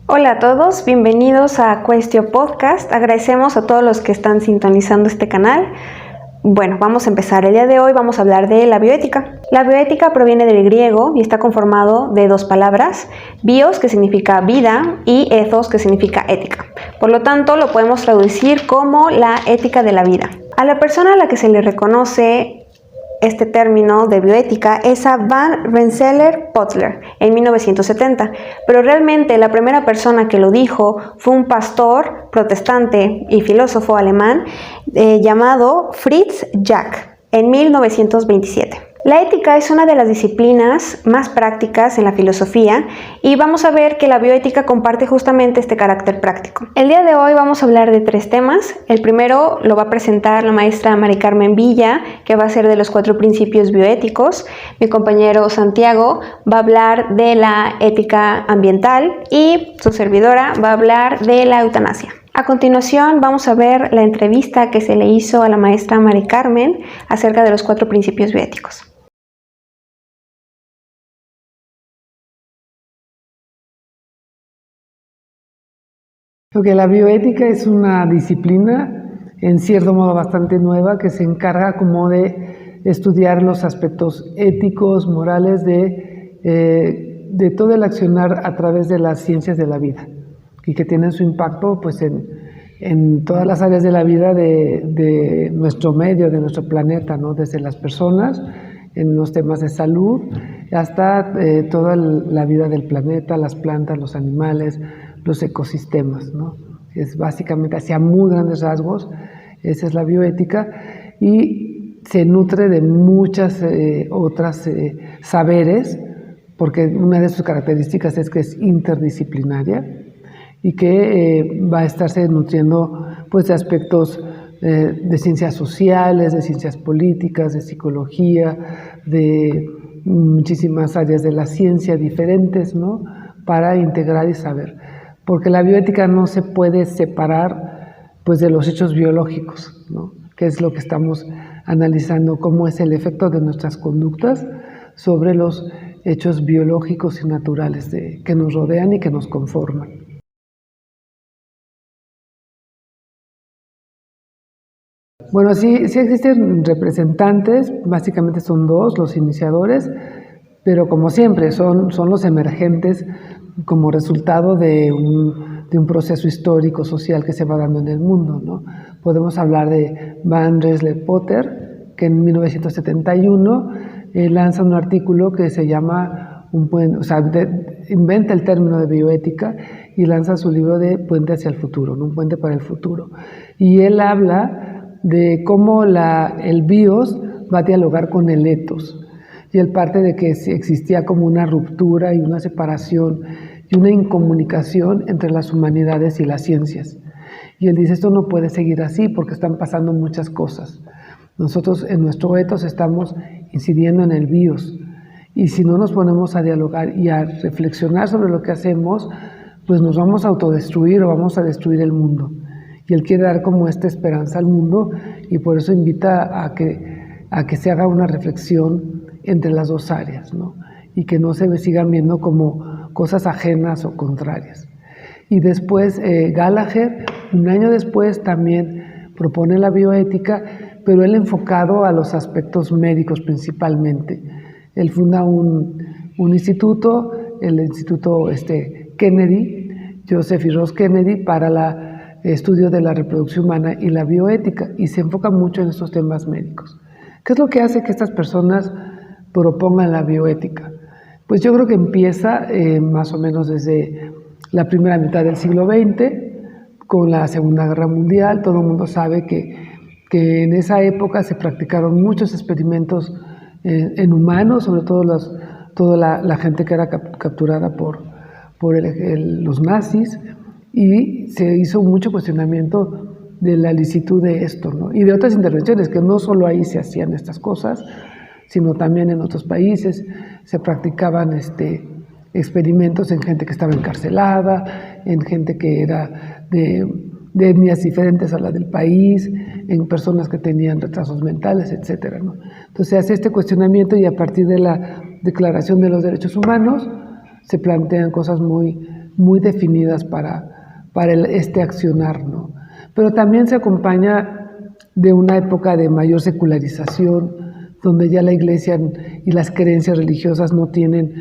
Hola a todos, bienvenidos a Questio Podcast. Agradecemos a todos los que están sintonizando este canal. Bueno, vamos a empezar. El día de hoy vamos a hablar de la bioética. La bioética proviene del griego y está conformado de dos palabras, bios, que significa vida, y ethos, que significa ética. Por lo tanto, lo podemos traducir como la ética de la vida. A la persona a la que se le reconoce este término de bioética es a Van Rensselaer-Potler en 1970, pero realmente la primera persona que lo dijo fue un pastor protestante y filósofo alemán llamado Fritz Jack en 1927. La ética es una de las disciplinas más prácticas en la filosofía y vamos a ver que la bioética comparte justamente este carácter práctico. El día de hoy vamos a hablar de tres temas. El primero lo va a presentar la maestra Mari Carmen Villa, que va a ser de los 4 principios bioéticos. Mi compañero Santiago va a hablar de la ética ambiental y su servidora va a hablar de la eutanasia. A continuación vamos a ver la entrevista que se le hizo a la maestra Mari Carmen acerca de los 4 principios bioéticos. Porque la bioética es una disciplina en cierto modo bastante nueva que se encarga como de estudiar los aspectos éticos, morales de todo el accionar a través de las ciencias de la vida y que tienen su impacto pues en todas las áreas de la vida de nuestro medio, de nuestro planeta, ¿no? Desde las personas, en los temas de salud, hasta toda la vida del planeta, las plantas, los animales, los ecosistemas, ¿no? Es básicamente, hacia muy grandes rasgos, esa es la bioética y se nutre de muchas otras saberes, porque una de sus características es que es interdisciplinaria y que va a estarse nutriendo pues, de aspectos de ciencias sociales, de ciencias políticas, de psicología, de muchísimas áreas de la ciencia diferentes, ¿no? Para integrar y saber. Porque la bioética no se puede separar pues, de los hechos biológicos, ¿no? Que es lo que estamos analizando, cómo es el efecto de nuestras conductas sobre los hechos biológicos y naturales que nos rodean y que nos conforman. Bueno, sí existen representantes, básicamente son 2, los iniciadores, pero como siempre son los emergentes como resultado de un proceso histórico, social que se va dando en el mundo, ¿no? Podemos hablar de Van Rensselaer-Potler, que en 1971 lanza un artículo que se llama inventa el término de bioética y lanza su libro de Puente hacia el futuro, ¿no? Un puente para el futuro. Y él habla de cómo el bios va a dialogar con el ethos. Y él parte de que existía como una ruptura y una separación y una incomunicación entre las humanidades y las ciencias. Y él dice, esto no puede seguir así porque están pasando muchas cosas. Nosotros en nuestro ethos estamos incidiendo en el bios. Y si no nos ponemos a dialogar y a reflexionar sobre lo que hacemos, pues nos vamos a autodestruir o vamos a destruir el mundo. Y él quiere dar como esta esperanza al mundo y por eso invita a que se haga una reflexión entre las 2 áreas, ¿no? Y que no se sigan viendo como cosas ajenas o contrarias. Y después Gallagher, un año después, también propone la bioética, pero él enfocado a los aspectos médicos principalmente. Él funda un instituto, el Instituto Kennedy, Joseph y Ross Kennedy, para el estudio de la reproducción humana y la bioética, y se enfoca mucho en estos temas médicos. ¿Qué es lo que hace que estas personas propongan la bioética? Pues yo creo que empieza más o menos desde la primera mitad del siglo XX, con la Segunda Guerra Mundial. Todo el mundo sabe que en esa época se practicaron muchos experimentos en humanos, sobre todo toda la gente que era capturada por los nazis, y se hizo mucho cuestionamiento de la licitud de esto, ¿no? Y de otras intervenciones, que no solo ahí se hacían estas cosas, sino también en otros países se practicaban experimentos en gente que estaba encarcelada, en gente que era de etnias diferentes a la del país, en personas que tenían retrasos mentales, etc., ¿no? Entonces se hace este cuestionamiento y a partir de la Declaración de los Derechos Humanos se plantean cosas muy muy definidas para este accionar, ¿no? Pero también se acompaña de una época de mayor secularización, donde ya la iglesia y las creencias religiosas no tienen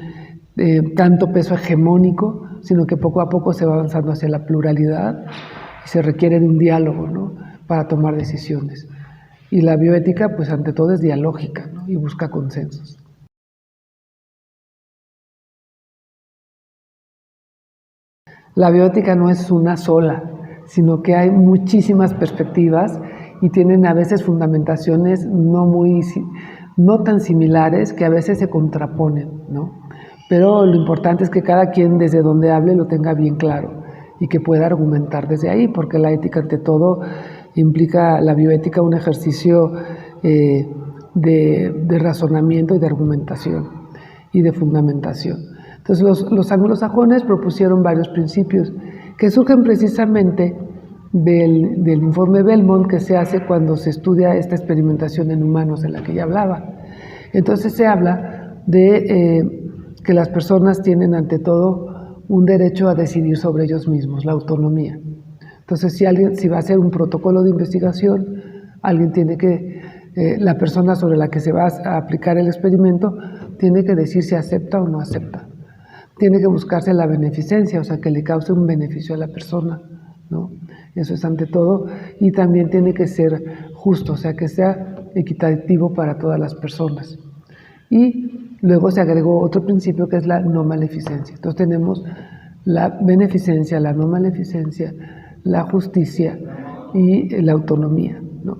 tanto peso hegemónico, sino que poco a poco se va avanzando hacia la pluralidad y se requiere de un diálogo, ¿no?, para tomar decisiones. Y la bioética, pues ante todo es dialógica, ¿no?, y busca consensos. La bioética no es una sola, sino que hay muchísimas perspectivas y tienen a veces fundamentaciones no tan similares, que a veces se contraponen, ¿no? Pero lo importante es que cada quien desde donde hable lo tenga bien claro y que pueda argumentar desde ahí, porque la ética ante todo implica, la bioética, un ejercicio de razonamiento y de argumentación y de fundamentación. Entonces los anglosajones propusieron varios principios que surgen precisamente del informe Belmont, que se hace cuando se estudia esta experimentación en humanos de la que ya hablaba. Entonces se habla de que las personas tienen ante todo un derecho a decidir sobre ellos mismos, la autonomía. Entonces si va a hacer un protocolo de investigación, alguien tiene que, la persona sobre la que se va a aplicar el experimento, tiene que decir si acepta o no acepta. Tiene que buscarse la beneficencia, o sea, que le cause un beneficio a la persona, ¿no? Eso es ante todo. Y también tiene que ser justo, o sea, que sea equitativo para todas las personas. Y luego se agregó otro principio que es la no maleficencia. Entonces tenemos la beneficencia, la no maleficencia, la justicia y la autonomía, ¿no?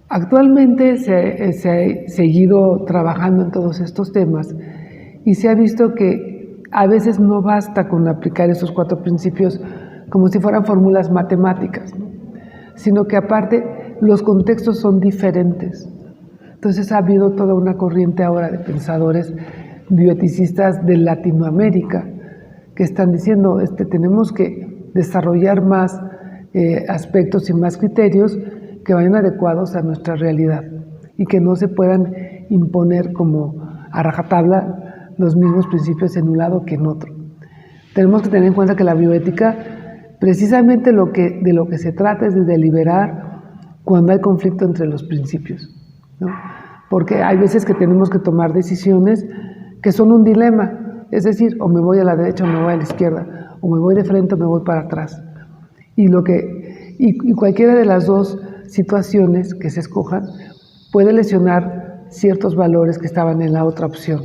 Actualmente se ha seguido trabajando en todos estos temas y se ha visto que a veces no basta con aplicar esos 4 principios como si fueran fórmulas matemáticas, ¿no?, sino que aparte los contextos son diferentes. Entonces ha habido toda una corriente ahora de pensadores bioeticistas de Latinoamérica que están diciendo tenemos que desarrollar más aspectos y más criterios que vayan adecuados a nuestra realidad y que no se puedan imponer como a rajatabla los mismos principios en un lado que en otro. Tenemos que tener en cuenta que la bioética, precisamente de lo que se trata es de deliberar cuando hay conflicto entre los principios, ¿no? Porque hay veces que tenemos que tomar decisiones que son un dilema, es decir, o me voy a la derecha o me voy a la izquierda, o me voy de frente o me voy para atrás. Y cualquiera de las dos situaciones que se escojan puede lesionar ciertos valores que estaban en la otra opción.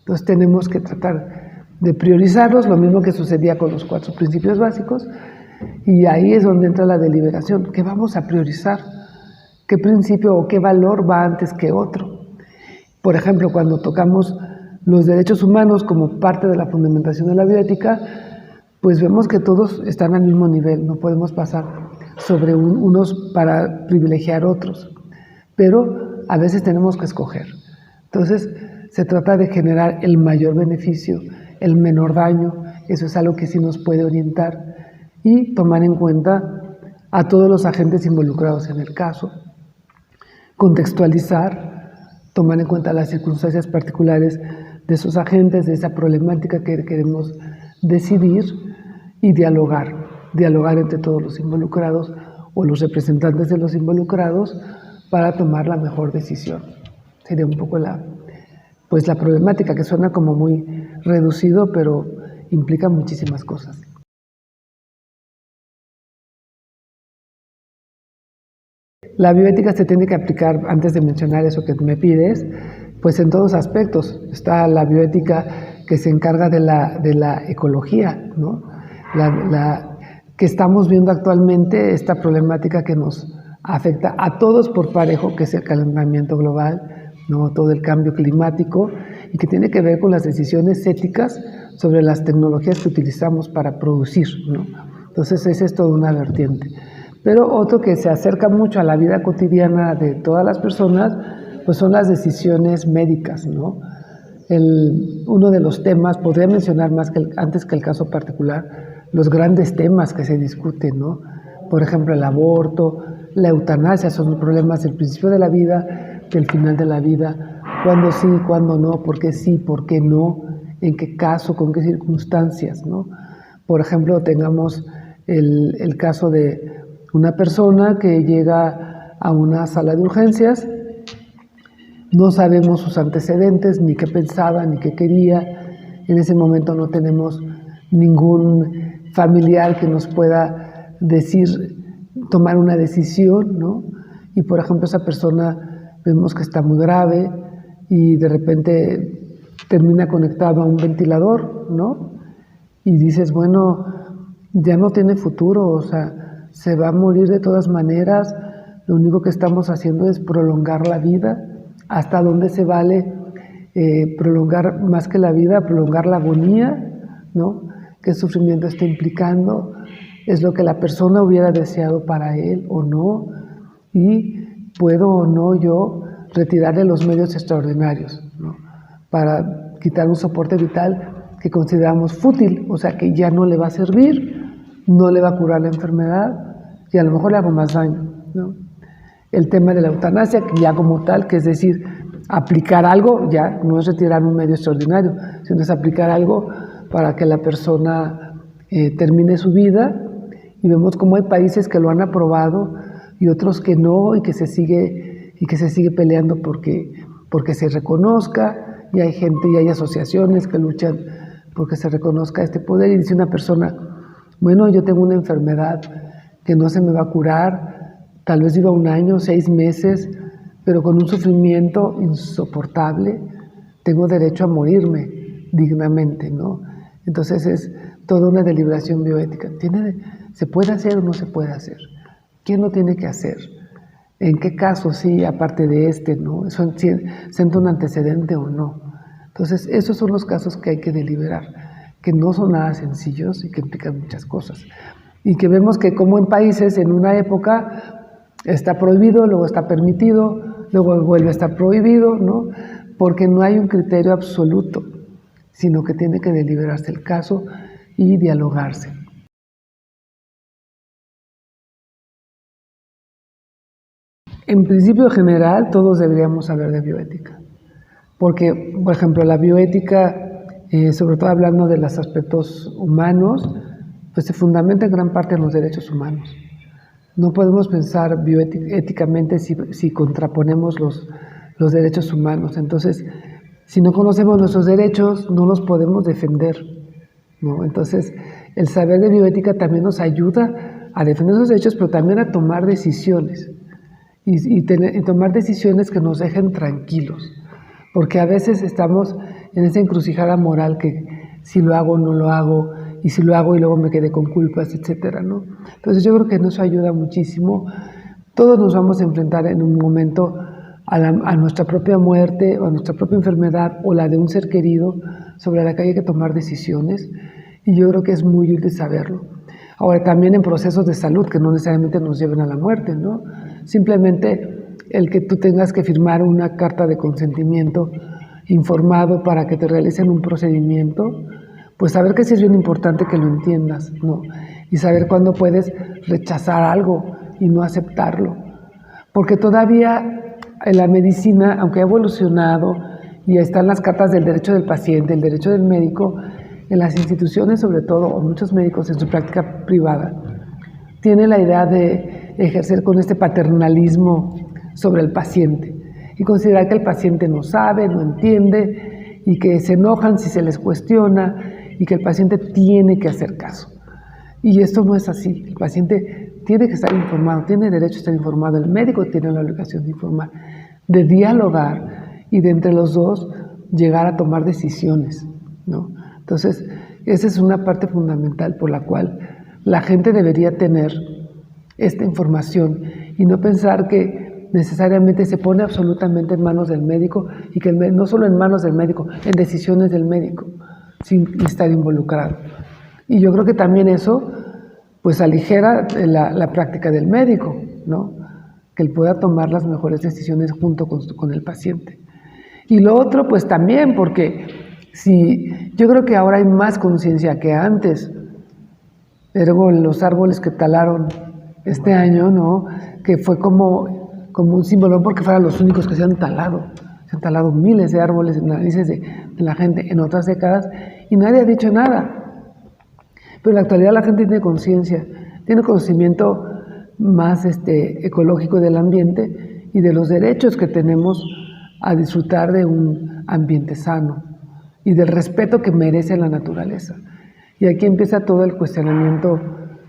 Entonces tenemos que tratar de priorizarlos, lo mismo que sucedía con los 4 principios básicos, y ahí es donde entra la deliberación. ¿Qué vamos a priorizar? ¿Qué principio o qué valor va antes que otro? Por ejemplo, cuando tocamos los derechos humanos como parte de la fundamentación de la bioética, pues vemos que todos están al mismo nivel, no podemos pasar sobre unos para privilegiar otros, pero a veces tenemos que escoger. Entonces, se trata de generar el mayor beneficio, el menor daño, eso es algo que sí nos puede orientar, y tomar en cuenta a todos los agentes involucrados en el caso, contextualizar, tomar en cuenta las circunstancias particulares de esos agentes, de esa problemática que queremos decidir, y dialogar entre todos los involucrados o los representantes de los involucrados para tomar la mejor decisión. Sería un poco la problemática, que suena como muy reducido, pero implica muchísimas cosas. La bioética se tiene que aplicar, antes de mencionar eso que me pides, pues en todos aspectos. Está la bioética que se encarga de la ecología, ¿no? Que estamos viendo actualmente, esta problemática que nos afecta a todos por parejo, que es el calentamiento global, ¿no?, todo el cambio climático, y que tiene que ver con las decisiones éticas sobre las tecnologías que utilizamos para producir, ¿no? Entonces esa es toda una vertiente. Pero otro que se acerca mucho a la vida cotidiana de todas las personas, pues son las decisiones médicas, ¿no? Uno de los temas, podría mencionar antes que el caso particular, los grandes temas que se discuten, ¿no? Por ejemplo, el aborto, la eutanasia, son problemas del principio de la vida, del final de la vida, cuándo sí, cuándo no, por qué sí, por qué no, en qué caso, con qué circunstancias, ¿no? Por ejemplo, tengamos el caso de una persona que llega a una sala de urgencias, no sabemos sus antecedentes, ni qué pensaba, ni qué quería. En ese momento no tenemos ningún familiar que nos pueda decir, tomar una decisión, ¿no? Y por ejemplo, esa persona vemos que está muy grave y de repente termina conectado a un ventilador, ¿no? Y dices, bueno, ya no tiene futuro, o sea, se va a morir de todas maneras, lo único que estamos haciendo es prolongar la vida. ¿Hasta dónde se vale prolongar más que la vida, prolongar la agonía, ¿no? ¿Qué sufrimiento está implicando? ¿Es lo que la persona hubiera deseado para él o no? Y puedo o no yo retirarle los medios extraordinarios, ¿no? Para quitar un soporte vital que consideramos fútil, o sea que ya no le va a servir, no le va a curar la enfermedad y a lo mejor le hago más daño, ¿no? El tema de la eutanasia, que ya como tal, que es decir, aplicar algo, ya no es retirar un medio extraordinario, sino es aplicar algo para que la persona termine su vida, y vemos cómo hay países que lo han aprobado y otros que no, y que se sigue peleando porque se reconozca, y hay gente y hay asociaciones que luchan porque se reconozca este poder. Y dice una persona, bueno, yo tengo una enfermedad que no se me va a curar, tal vez viva 1 año, 6 meses, pero con un sufrimiento insoportable, tengo derecho a morirme dignamente, ¿no? Entonces es toda una deliberación bioética. ¿Se puede hacer o no se puede hacer? ¿Quién lo tiene que hacer? ¿En qué caso sí, aparte de este, no? ¿Eso siente un antecedente o no? Entonces, esos son los casos que hay que deliberar, que no son nada sencillos y que implican muchas cosas. Y que vemos que como en países, en una época está prohibido, luego está permitido, luego vuelve a estar prohibido, ¿no? Porque no hay un criterio absoluto, sino que tiene que deliberarse el caso y dialogarse. En principio general, todos deberíamos saber de bioética, porque, por ejemplo, la bioética, sobre todo hablando de los aspectos humanos, pues se fundamenta en gran parte en los derechos humanos. No podemos pensar bioéticamente si contraponemos los derechos humanos. Entonces, si no conocemos nuestros derechos, no los podemos defender, ¿no? Entonces, el saber de bioética también nos ayuda a defender esos derechos, pero también a tomar decisiones. Y tomar decisiones que nos dejen tranquilos. Porque a veces estamos en esa encrucijada moral que si lo hago o no lo hago, y si lo hago y luego me quedé con culpas, etcétera, ¿no? Entonces yo creo que eso ayuda muchísimo. Todos nos vamos a enfrentar en un momento a nuestra propia muerte o a nuestra propia enfermedad o la de un ser querido sobre la que hay que tomar decisiones, y yo creo que es muy útil saberlo. Ahora, también en procesos de salud que no necesariamente nos lleven a la muerte, ¿no? Simplemente el que tú tengas que firmar una carta de consentimiento informado para que te realicen un procedimiento, pues saber que sí es bien importante que lo entiendas, ¿no? Y saber cuándo puedes rechazar algo y no aceptarlo. Porque todavía en la medicina, aunque ha evolucionado y están las cartas del derecho del paciente, el derecho del médico, en las instituciones sobre todo, o muchos médicos en su práctica privada, tienen la idea de ejercer con este paternalismo sobre el paciente y considerar que el paciente no sabe, no entiende y que se enojan si se les cuestiona y que el paciente tiene que hacer caso. Y esto no es así. El paciente tiene que estar informado, tiene derecho a estar informado, el médico tiene la obligación de informar, de dialogar y de entre los dos llegar a tomar decisiones, ¿no? Entonces, esa es una parte fundamental por la cual la gente debería tener esta información y no pensar que necesariamente se pone absolutamente en manos del médico y que no solo en manos del médico, en decisiones del médico, sin estar involucrado. Y yo creo que también eso pues aligera la práctica del médico, ¿no? Que él pueda tomar las mejores decisiones junto con el paciente. Y lo otro pues también porque yo creo que ahora hay más conciencia que antes. Ergo, los árboles que talaron este año, ¿no? Que fue como un símbolo porque fueran los únicos que se han talado. se han talado miles de árboles en narices de la gente en otras décadas y nadie ha dicho nada. Pero en la actualidad la gente tiene conciencia, tiene conocimiento más ecológico del ambiente y de los derechos que tenemos a disfrutar de un ambiente sano y del respeto que merece la naturaleza. Y aquí empieza todo el cuestionamiento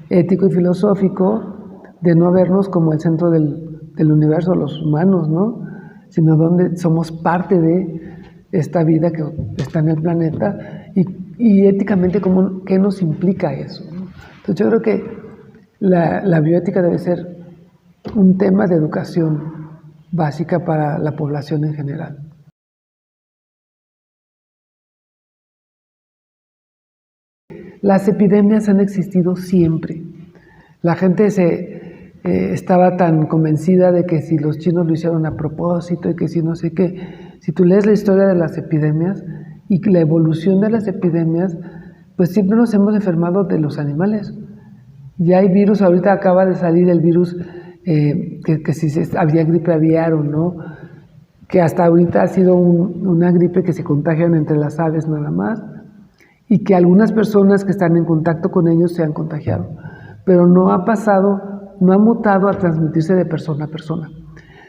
ético y filosófico de no vernos como el centro del universo, los humanos, ¿no? Sino donde somos parte de esta vida que está en el planeta y éticamente qué nos implica eso, ¿no? Entonces yo creo que la bioética debe ser un tema de educación básica para la población en general. Las epidemias han existido siempre. La gente estaba tan convencida de que si los chinos lo hicieron a propósito y que si no sé qué. Si tú lees la historia de las epidemias y la evolución de las epidemias, pues siempre nos hemos enfermado de los animales. Ya hay virus, ahorita acaba de salir el virus que si había gripe aviar o no, que hasta ahorita ha sido una gripe que se contagian entre las aves nada más y que algunas personas que están en contacto con ellos se han contagiado, pero no ha pasado, no ha mutado a transmitirse de persona a persona.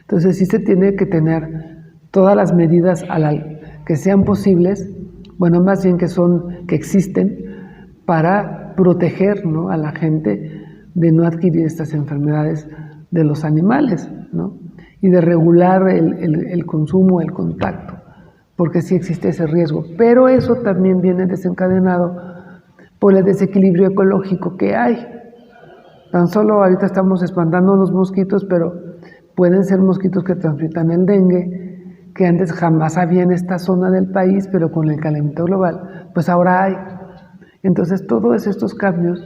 Entonces sí se tiene que tener todas las medidas que sean posibles, bueno, más bien que existen para proteger, ¿no?, a la gente de no adquirir estas enfermedades de los animales, ¿no?, y de regular el consumo, el contacto, porque sí existe ese riesgo. Pero eso también viene desencadenado por el desequilibrio ecológico que hay. Tan solo ahorita estamos espantando los mosquitos, pero pueden ser mosquitos que transmitan el dengue, que antes jamás había en esta zona del país, pero con el calentamiento global, pues ahora hay. Entonces todos estos cambios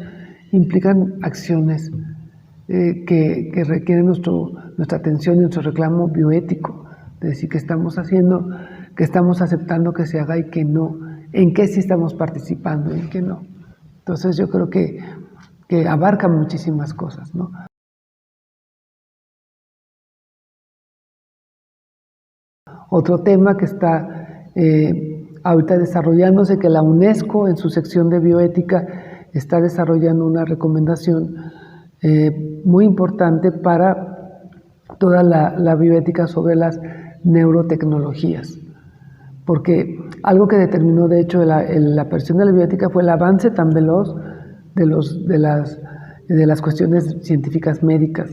implican acciones que requieren nuestra atención y nuestro reclamo bioético, de decir qué estamos haciendo, qué estamos aceptando que se haga y qué no, en qué sí estamos participando y en qué no. Entonces yo creo que abarca muchísimas cosas, ¿no? Otro tema que está ahorita desarrollándose, que la UNESCO en su sección de bioética está desarrollando una recomendación muy importante para toda la bioética sobre las neurotecnologías. Porque algo que determinó, de hecho, la aparición de la bioética fue el avance tan veloz de las cuestiones científicas médicas.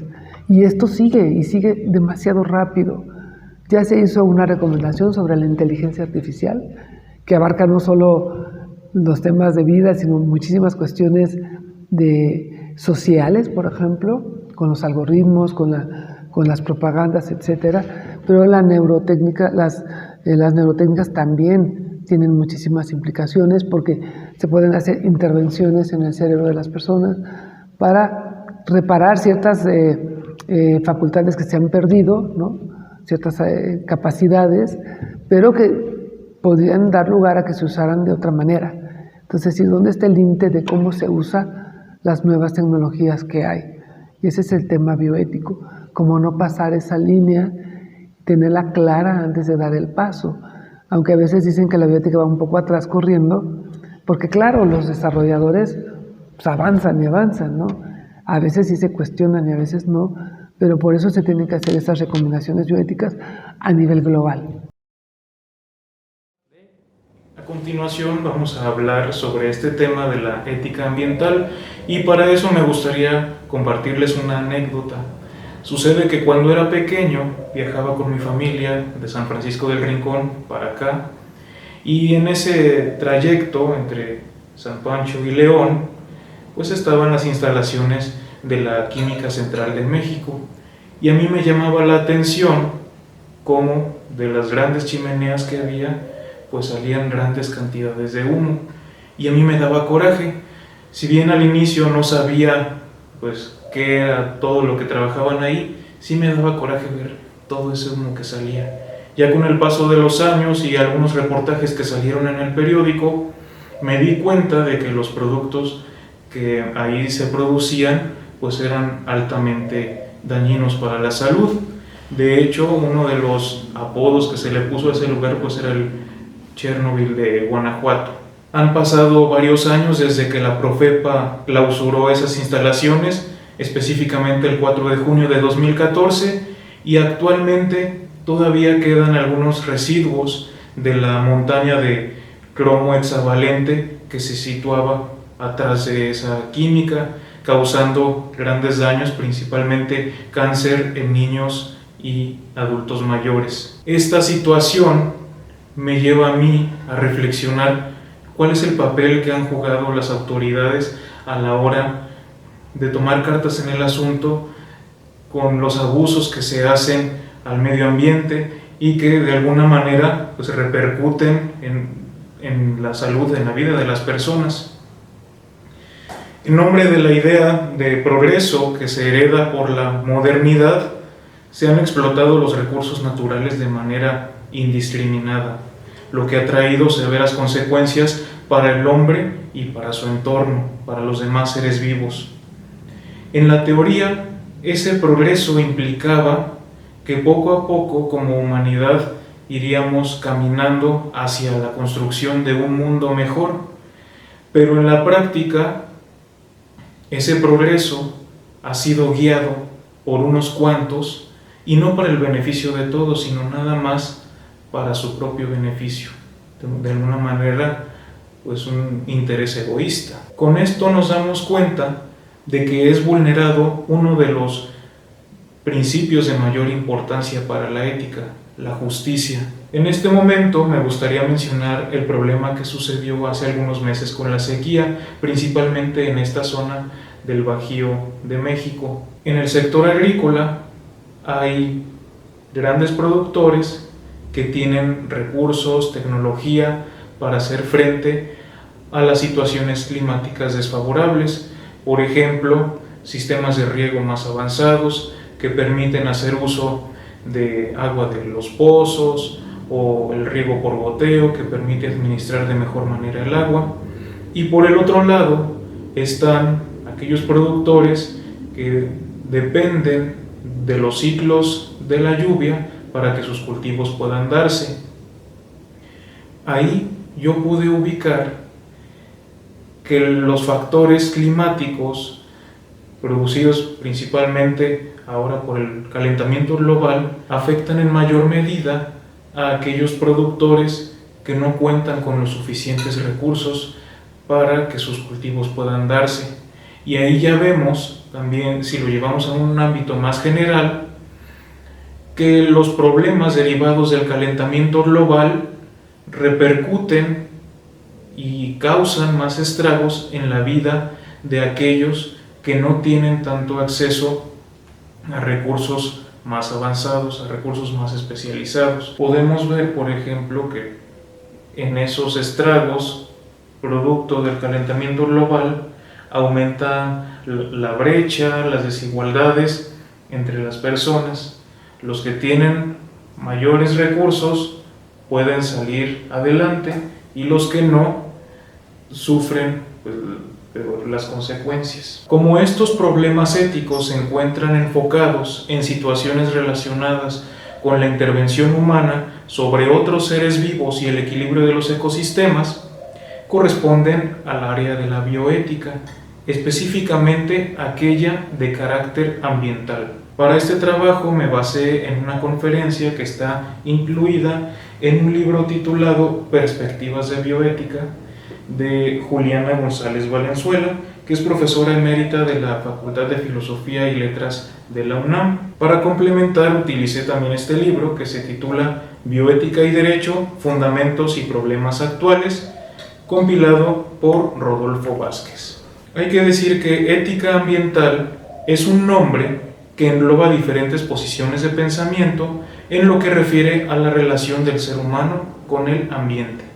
Y esto sigue demasiado rápido. Ya se hizo una recomendación sobre la inteligencia artificial, que abarca no solo los temas de vida, sino muchísimas cuestiones sociales, por ejemplo, con los algoritmos, con las propagandas, etcétera. Pero las neurotécnicas también tienen muchísimas implicaciones porque se pueden hacer intervenciones en el cerebro de las personas para reparar ciertas facultades que se han perdido, ¿no?, ciertas capacidades, pero que podrían dar lugar a que se usaran de otra manera. Entonces, ¿y dónde está el límite de cómo se usa las nuevas tecnologías que hay? Y ese es el tema bioético, cómo no pasar esa línea, tenerla clara antes de dar el paso. Aunque a veces dicen que la bioética va un poco atrás corriendo, porque claro, los desarrolladores pues, avanzan y avanzan, ¿no? A veces sí se cuestionan y a veces no, pero por eso se tienen que hacer esas recomendaciones bioéticas a nivel global. A continuación vamos a hablar sobre este tema de la ética ambiental y para eso me gustaría compartirles una anécdota. Sucede que cuando era pequeño viajaba con mi familia de San Francisco del Rincón para acá y en ese trayecto entre San Pancho y León pues estaban las instalaciones de la Química Central de México y a mí me llamaba la atención cómo de las grandes chimeneas que había pues salían grandes cantidades de humo y a mí me daba coraje. Si bien al inicio no sabía pues qué era todo lo que trabajaban ahí, sí me daba coraje ver todo ese humo que salía. Ya con el paso de los años y algunos reportajes que salieron en el periódico, me di cuenta de que los productos que ahí se producían pues eran altamente dañinos para la salud. De hecho, uno de los apodos que se le puso a ese lugar pues era el Chernobyl de Guanajuato. Han pasado varios años desde que la Profepa clausuró esas instalaciones, específicamente el 4 de junio de 2014, y actualmente todavía quedan algunos residuos de la montaña de cromo hexavalente que se situaba atrás de esa química, causando grandes daños, principalmente cáncer en niños y adultos mayores. Esta situación me lleva a mí a reflexionar cuál es el papel que han jugado las autoridades a la hora de tomar cartas en el asunto con los abusos que se hacen al medio ambiente y que de alguna manera pues, repercuten en la salud, en la vida de las personas. En nombre de la idea de progreso que se hereda por la modernidad, se han explotado los recursos naturales de manera indiscriminada, lo que ha traído severas consecuencias para el hombre y para su entorno, para los demás seres vivos. En la teoría, ese progreso implicaba que poco a poco, como humanidad, iríamos caminando hacia la construcción de un mundo mejor, pero en la práctica, ese progreso ha sido guiado por unos cuantos y no para el beneficio de todos, sino nada más para su propio beneficio, de alguna manera pues un interés egoísta. Con esto nos damos cuenta de que es vulnerado uno de los principios de mayor importancia para la ética, la justicia. En este momento me gustaría mencionar el problema que sucedió hace algunos meses con la sequía, principalmente en esta zona del Bajío de México. En el sector agrícola hay grandes productores que tienen recursos, tecnología para hacer frente a las situaciones climáticas desfavorables. Por ejemplo, sistemas de riego más avanzados que permiten hacer uso de agua de los pozos o el riego por goteo que permite administrar de mejor manera el agua. Y por el otro lado están aquellos productores que dependen de los ciclos de la lluvia para que sus cultivos puedan darse. Ahí yo pude ubicar que los factores climáticos producidos principalmente ahora por el calentamiento global afectan en mayor medida a aquellos productores que no cuentan con los suficientes recursos para que sus cultivos puedan darse. Y ahí ya vemos también, si lo llevamos a un ámbito más general, que los problemas derivados del calentamiento global repercuten y causan más estragos en la vida de aquellos que no tienen tanto acceso a recursos más avanzados, a recursos más especializados. Podemos ver, por ejemplo, que en esos estragos, producto del calentamiento global, aumenta la brecha, las desigualdades entre las personas. Los que tienen mayores recursos pueden salir adelante y los que no sufren las consecuencias. Como estos problemas éticos se encuentran enfocados en situaciones relacionadas con la intervención humana sobre otros seres vivos y el equilibrio de los ecosistemas, corresponden al área de la bioética, específicamente aquella de carácter ambiental. Para este trabajo me basé en una conferencia que está incluida en un libro titulado Perspectivas de Bioética, de Juliana González Valenzuela, que es profesora emérita de la Facultad de Filosofía y Letras de la UNAM. Para complementar, utilicé también este libro que se titula Bioética y Derecho, Fundamentos y Problemas Actuales, compilado por Rodolfo Vázquez. Hay que decir que ética ambiental es un nombre que engloba diferentes posiciones de pensamiento en lo que refiere a la relación del ser humano con el ambiente.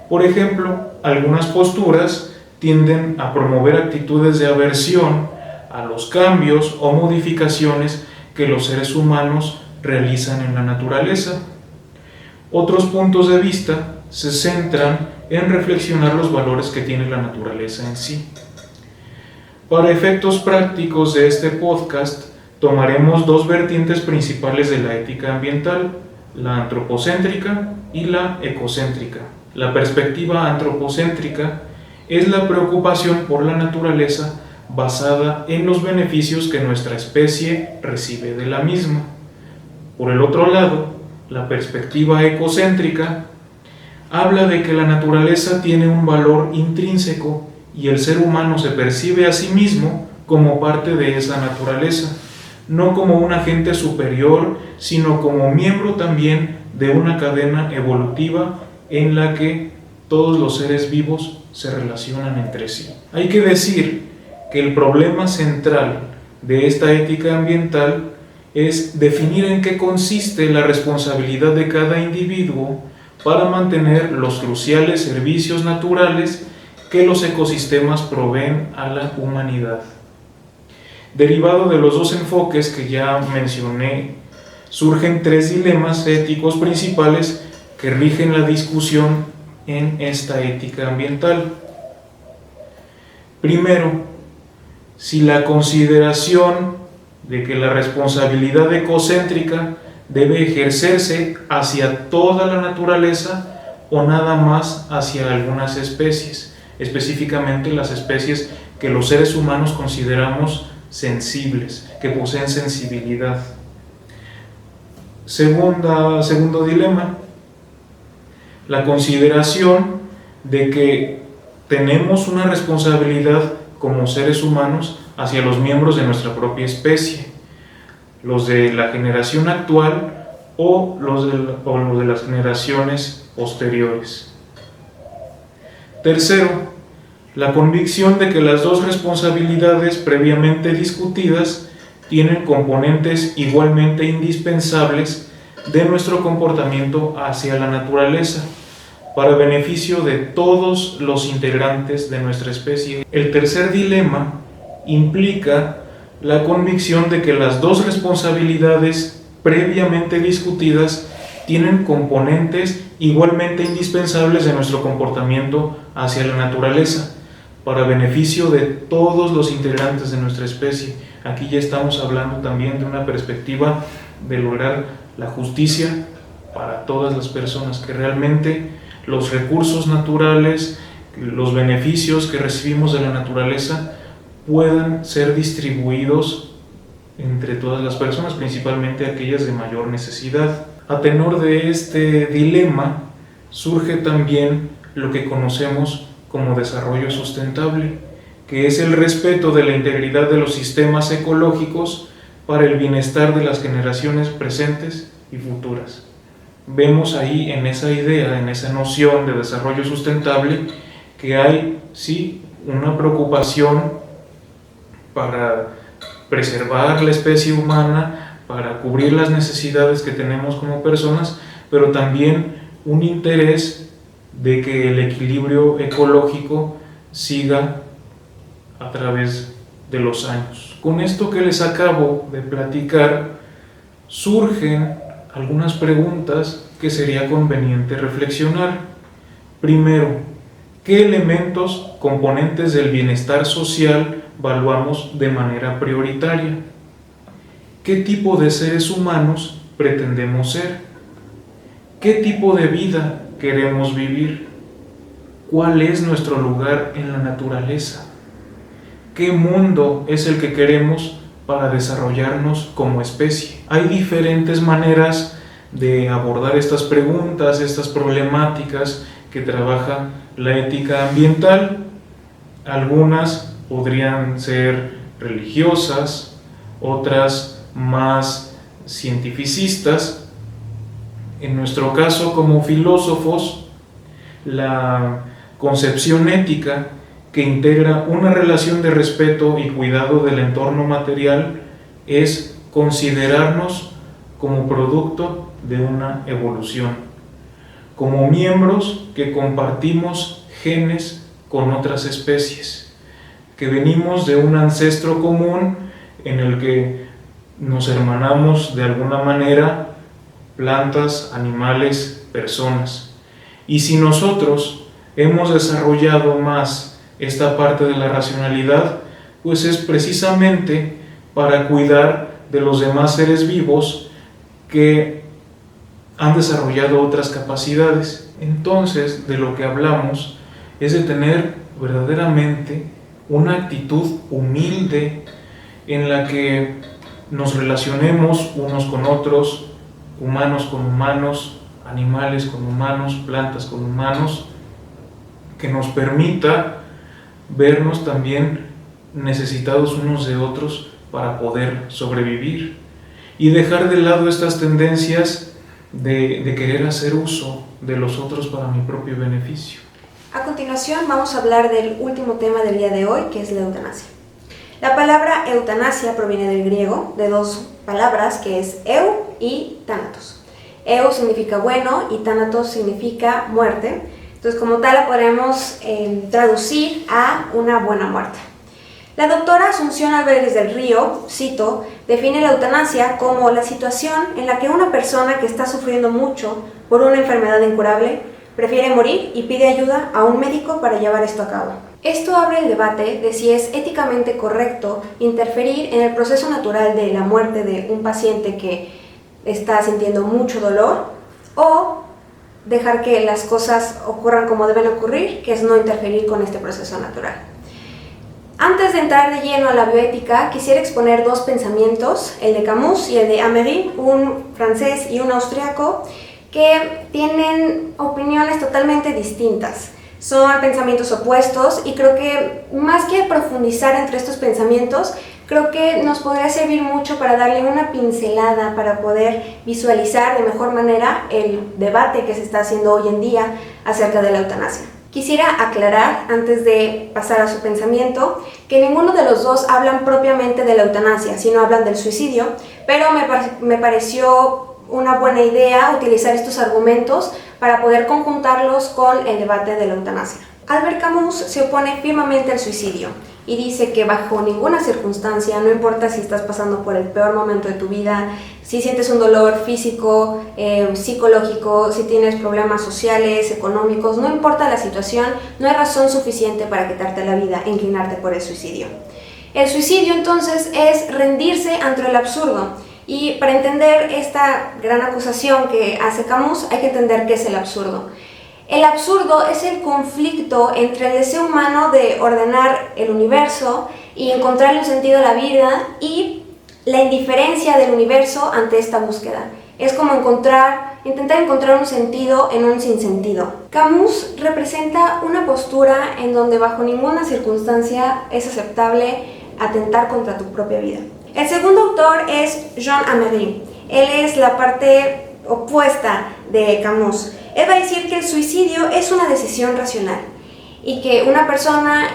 Por ejemplo, algunas posturas tienden a promover actitudes de aversión a los cambios o modificaciones que los seres humanos realizan en la naturaleza. Otros puntos de vista se centran en reflexionar los valores que tiene la naturaleza en sí. Para efectos prácticos de este podcast, tomaremos dos vertientes principales de la ética ambiental, la antropocéntrica y la ecocéntrica. La perspectiva antropocéntrica es la preocupación por la naturaleza basada en los beneficios que nuestra especie recibe de la misma. Por el otro lado, la perspectiva ecocéntrica habla de que la naturaleza tiene un valor intrínseco y el ser humano se percibe a sí mismo como parte de esa naturaleza, no como un agente superior, sino como miembro también de una cadena evolutiva en la que todos los seres vivos se relacionan entre sí. Hay que decir que el problema central de esta ética ambiental es definir en qué consiste la responsabilidad de cada individuo para mantener los cruciales servicios naturales que los ecosistemas proveen a la humanidad. Derivado de los dos enfoques que ya mencioné, surgen tres dilemas éticos principales que rigen la discusión en esta ética ambiental. Primero, si la consideración de que la responsabilidad ecocéntrica debe ejercerse hacia toda la naturaleza o nada más hacia algunas especies, específicamente las especies que los seres humanos consideramos sensibles, que poseen sensibilidad. Segundo dilema, la consideración de que tenemos una responsabilidad como seres humanos hacia los miembros de nuestra propia especie, los de la generación actual o los de las generaciones posteriores. Tercero, la convicción de que las dos responsabilidades previamente discutidas tienen componentes igualmente indispensables de nuestro comportamiento hacia la naturaleza, para beneficio de todos los integrantes de nuestra especie. El tercer dilema implica la convicción de que las dos responsabilidades previamente discutidas tienen componentes igualmente indispensables de nuestro comportamiento hacia la naturaleza, para beneficio de todos los integrantes de nuestra especie. Aquí ya estamos hablando también de una perspectiva de lograr la justicia para todas las personas, que realmente los recursos naturales, los beneficios que recibimos de la naturaleza puedan ser distribuidos entre todas las personas, principalmente aquellas de mayor necesidad. A tenor de este dilema surge también lo que conocemos como desarrollo sustentable, que es el respeto de la integridad de los sistemas ecológicos para el bienestar de las generaciones presentes y futuras. Vemos ahí en esa idea, en esa noción de desarrollo sustentable, que hay sí una preocupación para preservar la especie humana, para cubrir las necesidades que tenemos como personas, pero también un interés de que el equilibrio ecológico siga a través de los años. Con esto que les acabo de platicar, surgen algunas preguntas que sería conveniente reflexionar. Primero, ¿qué elementos componentes del bienestar social valuamos de manera prioritaria? ¿Qué tipo de seres humanos pretendemos ser? ¿Qué tipo de vida queremos vivir? ¿Cuál es nuestro lugar en la naturaleza? ¿Qué mundo es el que queremos para desarrollarnos como especie? Hay diferentes maneras de abordar estas preguntas, estas problemáticas que trabaja la ética ambiental. Algunas podrían ser religiosas, otras más cientificistas. En nuestro caso, como filósofos, la concepción ética que integra una relación de respeto y cuidado del entorno material es considerarnos como producto de una evolución, como miembros que compartimos genes con otras especies, que venimos de un ancestro común en el que nos hermanamos de alguna manera plantas, animales, personas. Y si nosotros hemos desarrollado más esta parte de la racionalidad, pues es precisamente para cuidar de los demás seres vivos que han desarrollado otras capacidades. Entonces, de lo que hablamos es de tener verdaderamente una actitud humilde en la que nos relacionemos unos con otros, humanos con humanos, animales con humanos, plantas con humanos, que nos permita vernos también necesitados unos de otros para poder sobrevivir y dejar de lado estas tendencias de querer hacer uso de los otros para mi propio beneficio. A continuación vamos a hablar del último tema del día de hoy, que es la eutanasia. La palabra eutanasia proviene del griego, de dos palabras, que es eu y thanatos. Eu significa bueno y thanatos significa muerte. Entonces, como tal, la podemos traducir a una buena muerte. La doctora Asunción Álvarez del Río, cito, define la eutanasia como la situación en la que una persona que está sufriendo mucho por una enfermedad incurable prefiere morir y pide ayuda a un médico para llevar esto a cabo. Esto abre el debate de si es éticamente correcto interferir en el proceso natural de la muerte de un paciente que está sintiendo mucho dolor o dejar que las cosas ocurran como deben ocurrir, que es no interferir con este proceso natural. Antes de entrar de lleno a la bioética, quisiera exponer dos pensamientos, el de Camus y el de Améry, un francés y un austriaco, que tienen opiniones totalmente distintas. Son pensamientos opuestos y creo que más que profundizar entre estos pensamientos, creo que nos podría servir mucho para darle una pincelada, para poder visualizar de mejor manera el debate que se está haciendo hoy en día acerca de la eutanasia. Quisiera aclarar, antes de pasar a su pensamiento, que ninguno de los dos hablan propiamente de la eutanasia, sino hablan del suicidio, pero me pareció una buena idea utilizar estos argumentos para poder conjuntarlos con el debate de la eutanasia. Albert Camus se opone firmemente al suicidio y dice que bajo ninguna circunstancia, no importa si estás pasando por el peor momento de tu vida, si sientes un dolor físico, psicológico, si tienes problemas sociales, económicos, no importa la situación, no hay razón suficiente para quitarte la vida e inclinarte por el suicidio. El suicidio entonces es rendirse ante el absurdo. Y para entender esta gran acusación que hace Camus, hay que entender qué es el absurdo. El absurdo es el conflicto entre el deseo humano de ordenar el universo y encontrarle un sentido a la vida y la indiferencia del universo ante esta búsqueda. Es como intentar encontrar un sentido en un sinsentido. Camus representa una postura en donde bajo ninguna circunstancia es aceptable atentar contra tu propia vida. El segundo autor es Jean Améry. Él es la parte opuesta de Camus. Él va a decir que el suicidio es una decisión racional y que una persona,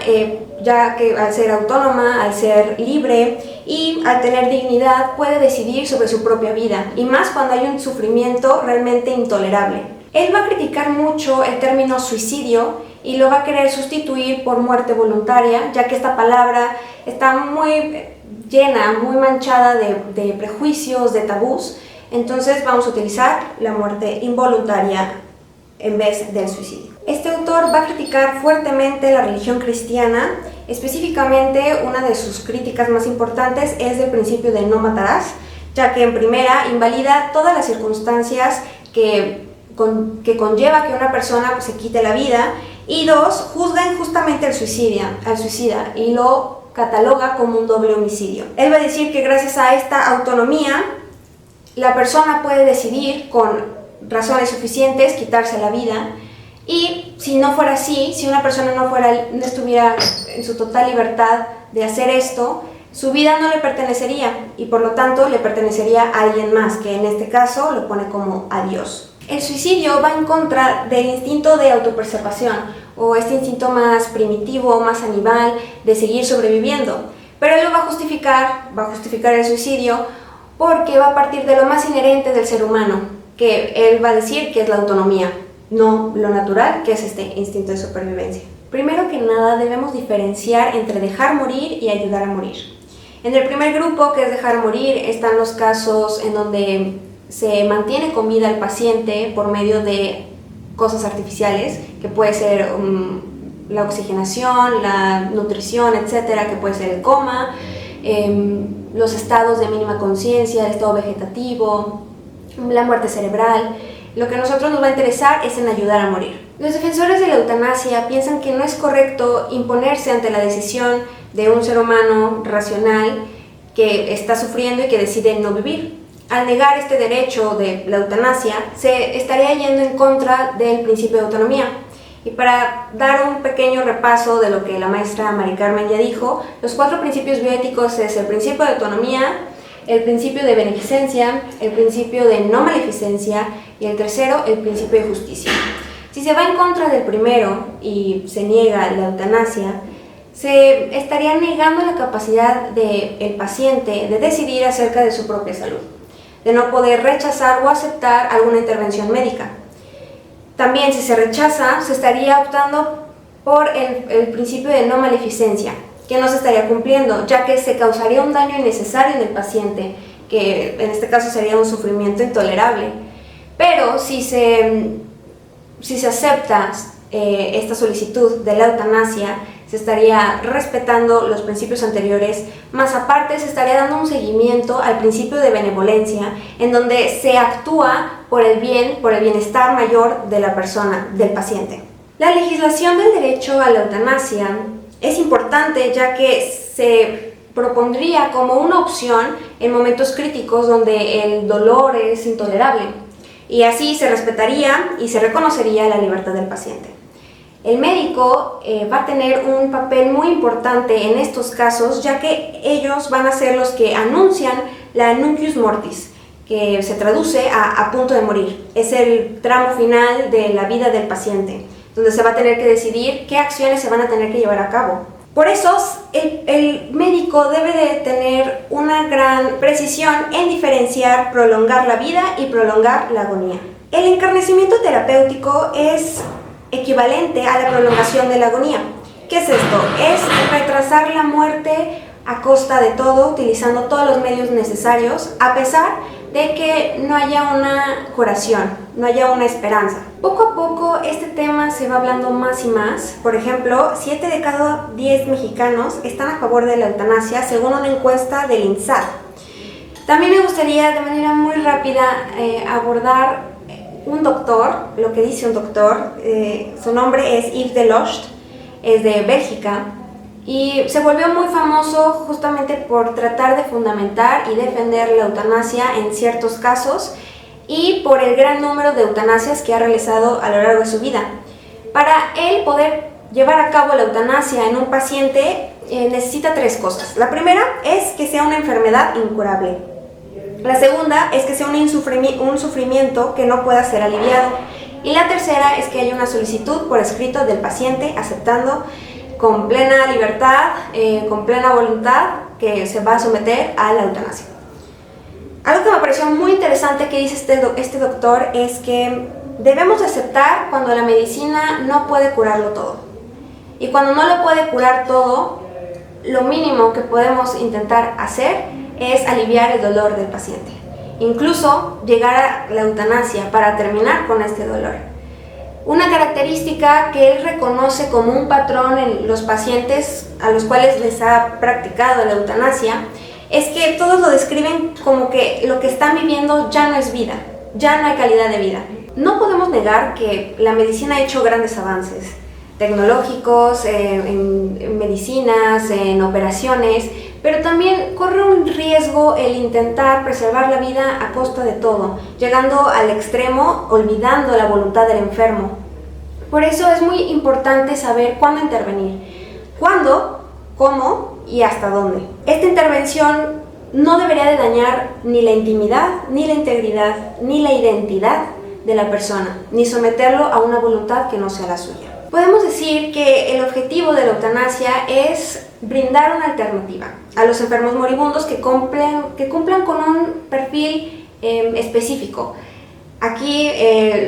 ya que al ser autónoma, al ser libre y al tener dignidad, puede decidir sobre su propia vida, y más cuando hay un sufrimiento realmente intolerable. Él va a criticar mucho el término suicidio y lo va a querer sustituir por muerte voluntaria, ya que esta palabra está muy llena, muy manchada de prejuicios, de tabús. Entonces vamos a utilizar la muerte involuntaria en vez del suicidio. Este autor va a criticar fuertemente la religión cristiana. Específicamente, una de sus críticas más importantes es del principio de no matarás, ya que en primera invalida todas las circunstancias que conlleva que una persona se quite la vida, y dos, juzga injustamente al suicida y lo cataloga como un doble homicidio. Él va a decir que gracias a esta autonomía, la persona puede decidir con razones suficientes quitarse la vida, y si no fuera así, si una persona no estuviera en su total libertad de hacer esto, su vida no le pertenecería y por lo tanto le pertenecería a alguien más, que en este caso lo pone como a Dios. El suicidio va en contra del instinto de autopreservación, o este instinto más primitivo, más animal, de seguir sobreviviendo. Pero él lo va a justificar el suicidio porque va a partir de lo más inherente del ser humano, que él va a decir que es la autonomía, no lo natural, que es este instinto de supervivencia. Primero que nada, debemos diferenciar entre dejar morir y ayudar a morir. En el primer grupo, que es dejar morir, están los casos en donde se mantiene con vida al paciente por medio de cosas artificiales, que puede ser la oxigenación, la nutrición, etcétera, que puede ser el coma, los estados de mínima conciencia, el estado vegetativo, la muerte cerebral. Lo que a nosotros nos va a interesar es en ayudar a morir. Los defensores de la eutanasia piensan que no es correcto imponerse ante la decisión de un ser humano racional que está sufriendo y que decide no vivir. Al negar este derecho de la eutanasia, se estaría yendo en contra del principio de autonomía. Y para dar un pequeño repaso de lo que la maestra Mari Carmen ya dijo, los 4 principios bioéticos es el principio de autonomía, el principio de beneficencia, el principio de no maleficencia y el tercero, el principio de justicia. Si se va en contra del primero y se niega la eutanasia, se estaría negando la capacidad del paciente de decidir acerca de su propia salud, de no poder rechazar o aceptar alguna intervención médica. También, si se rechaza, se estaría optando por el principio de no maleficencia, que no se estaría cumpliendo, ya que se causaría un daño innecesario en el paciente, que en este caso sería un sufrimiento intolerable. Pero si se acepta esta solicitud de la eutanasia, se estaría respetando los principios anteriores, más aparte se estaría dando un seguimiento al principio de benevolencia, en donde se actúa por el bienestar mayor de la persona, del paciente. La legislación del derecho a la eutanasia es importante, ya que se propondría como una opción en momentos críticos donde el dolor es intolerable, y así se respetaría y se reconocería la libertad del paciente. El médico va a tener un papel muy importante en estos casos, ya que ellos van a ser los que anuncian la nuncius mortis, que se traduce a punto de morir. Es el tramo final de la vida del paciente, donde se va a tener que decidir qué acciones se van a tener que llevar a cabo. Por eso, el médico debe de tener una gran precisión en diferenciar prolongar la vida y prolongar la agonía. El encarnecimiento terapéutico es equivalente a la prolongación de la agonía. ¿Qué es esto? Es retrasar la muerte a costa de todo, utilizando todos los medios necesarios, a pesar de que no haya una curación, no haya una esperanza. Poco a poco este tema se va hablando más y más. Por ejemplo, 7 de cada 10 mexicanos están a favor de la eutanasia, según una encuesta del INSAT. También me gustaría de manera muy rápida abordar un doctor, lo que dice un doctor. Su nombre es Yves Delocht, es de Bélgica, y se volvió muy famoso justamente por tratar de fundamentar y defender la eutanasia en ciertos casos y por el gran número de eutanasias que ha realizado a lo largo de su vida. Para él poder llevar a cabo la eutanasia en un paciente necesita 3 cosas. La primera es que sea una enfermedad incurable. La segunda es que sea un sufrimiento que no pueda ser aliviado. Y la tercera es que haya una solicitud por escrito del paciente aceptando con plena libertad, con plena voluntad, que se va a someter a la eutanasia. Algo que me pareció muy interesante que dice este doctor es que debemos aceptar cuando la medicina no puede curarlo todo. Y cuando no lo puede curar todo, lo mínimo que podemos intentar hacer es aliviar el dolor del paciente. Incluso llegar a la eutanasia para terminar con este dolor. Una característica que él reconoce como un patrón en los pacientes a los cuales les ha practicado la eutanasia es que todos lo describen como que lo que están viviendo ya no es vida, ya no hay calidad de vida. No podemos negar que la medicina ha hecho grandes avances tecnológicos, en medicinas, en operaciones, pero también corre un riesgo el intentar preservar la vida a costa de todo, llegando al extremo, olvidando la voluntad del enfermo. Por eso es muy importante saber cuándo intervenir, cuándo, cómo y hasta dónde. Esta intervención no debería de dañar ni la intimidad, ni la integridad, ni la identidad de la persona, ni someterlo a una voluntad que no sea la suya. Podemos decir que el objetivo de la eutanasia es brindar una alternativa a los enfermos moribundos que cumplan con un perfil específico. Aquí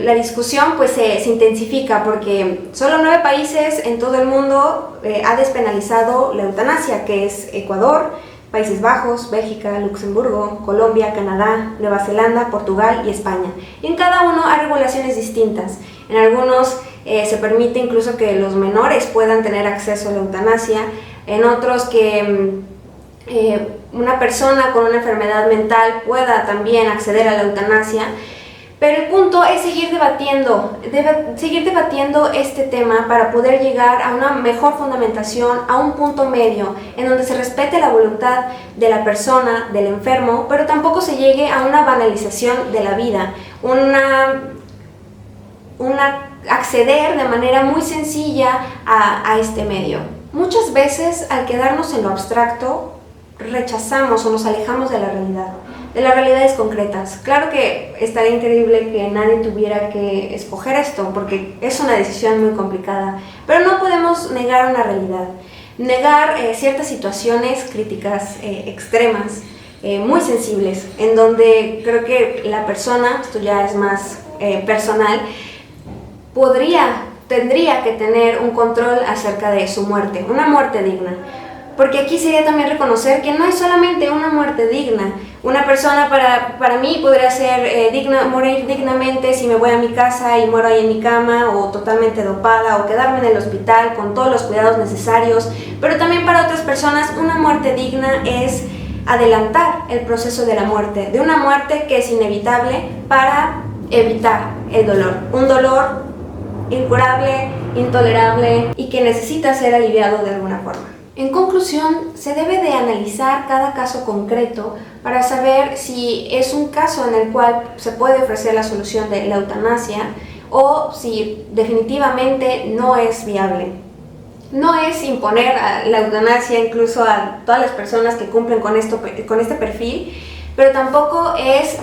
la discusión pues se intensifica porque solo 9 países en todo el mundo ha despenalizado la eutanasia, que es Ecuador, Países Bajos, Bélgica, Luxemburgo, Colombia, Canadá, Nueva Zelanda, Portugal y España. Y en cada uno hay regulaciones distintas. En algunos se permite incluso que los menores puedan tener acceso a la eutanasia, en otros que una persona con una enfermedad mental pueda también acceder a la eutanasia. Pero el punto es seguir debatiendo este tema para poder llegar a una mejor fundamentación, a un punto medio en donde se respete la voluntad de la persona, del enfermo, pero tampoco se llegue a una banalización de la vida, acceder de manera muy sencilla a este medio. Muchas veces, al quedarnos en lo abstracto, rechazamos o nos alejamos de las realidades concretas. Claro que estaría increíble que nadie tuviera que escoger esto, porque es una decisión muy complicada, pero no podemos negar una realidad, negar ciertas situaciones críticas extremas, muy sensibles, en donde creo que la persona, esto ya es más personal, tendría que tener un control acerca de su muerte, una muerte digna. Porque aquí sería también reconocer que no es solamente una muerte digna. Una persona para mí podría ser morir dignamente si me voy a mi casa y muero ahí en mi cama, o totalmente dopada, o quedarme en el hospital con todos los cuidados necesarios. Pero también para otras personas una muerte digna es adelantar el proceso de la muerte, de una muerte que es inevitable, para evitar el dolor. Un dolor incurable, intolerable y que necesita ser aliviado de alguna forma. En conclusión, se debe de analizar cada caso concreto para saber si es un caso en el cual se puede ofrecer la solución de la eutanasia o si definitivamente no es viable. No es imponer la eutanasia incluso a todas las personas que cumplen con este perfil, pero tampoco es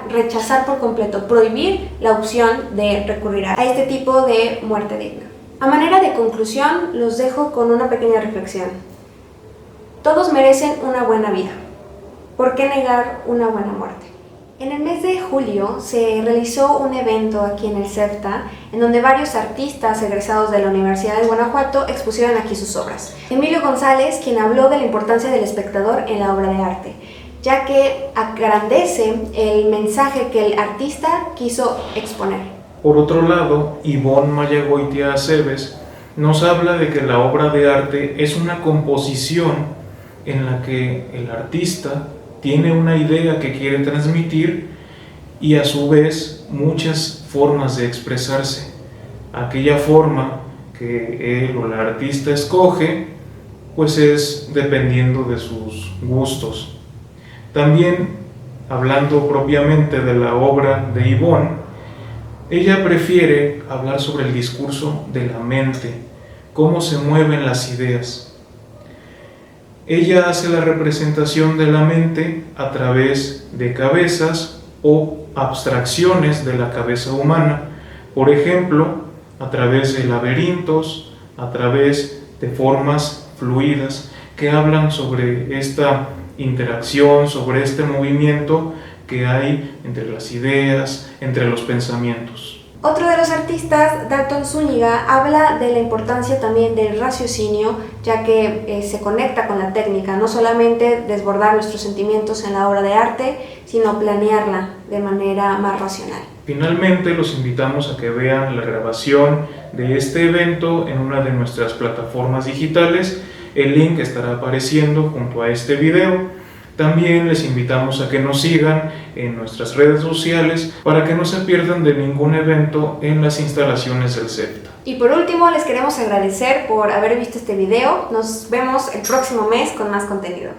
rechazar por completo, prohibir la opción de recurrir a este tipo de muerte digna. A manera de conclusión, los dejo con una pequeña reflexión. Todos merecen una buena vida. ¿Por qué negar una buena muerte? En el mes de julio se realizó un evento aquí en el CEFTA, en donde varios artistas egresados de la Universidad de Guanajuato expusieron aquí sus obras. Emilio González, quien habló de la importancia del espectador en la obra de arte, ya que agrandece el mensaje que el artista quiso exponer. Por otro lado, Ivonne Mayagoitia Aceves nos habla de que la obra de arte es una composición en la que el artista tiene una idea que quiere transmitir y a su vez muchas formas de expresarse. Aquella forma que él o la artista escoge, pues es dependiendo de sus gustos. También, hablando propiamente de la obra de Ivonne, ella prefiere hablar sobre el discurso de la mente, cómo se mueven las ideas. Ella hace la representación de la mente a través de cabezas o abstracciones de la cabeza humana, por ejemplo, a través de laberintos, a través de formas fluidas que hablan sobre esta interacción, sobre este movimiento que hay entre las ideas, entre los pensamientos. Otro de los artistas, Dalton Zúñiga, habla de la importancia también del raciocinio, ya que se conecta con la técnica, no solamente desbordar nuestros sentimientos en la obra de arte, sino planearla de manera más racional. Finalmente, los invitamos a que vean la grabación de este evento en una de nuestras plataformas digitales. El link estará apareciendo junto a este video. También les invitamos a que nos sigan en nuestras redes sociales para que no se pierdan de ningún evento en las instalaciones del CEFTA. Y por último, les queremos agradecer por haber visto este video. Nos vemos el próximo mes con más contenido.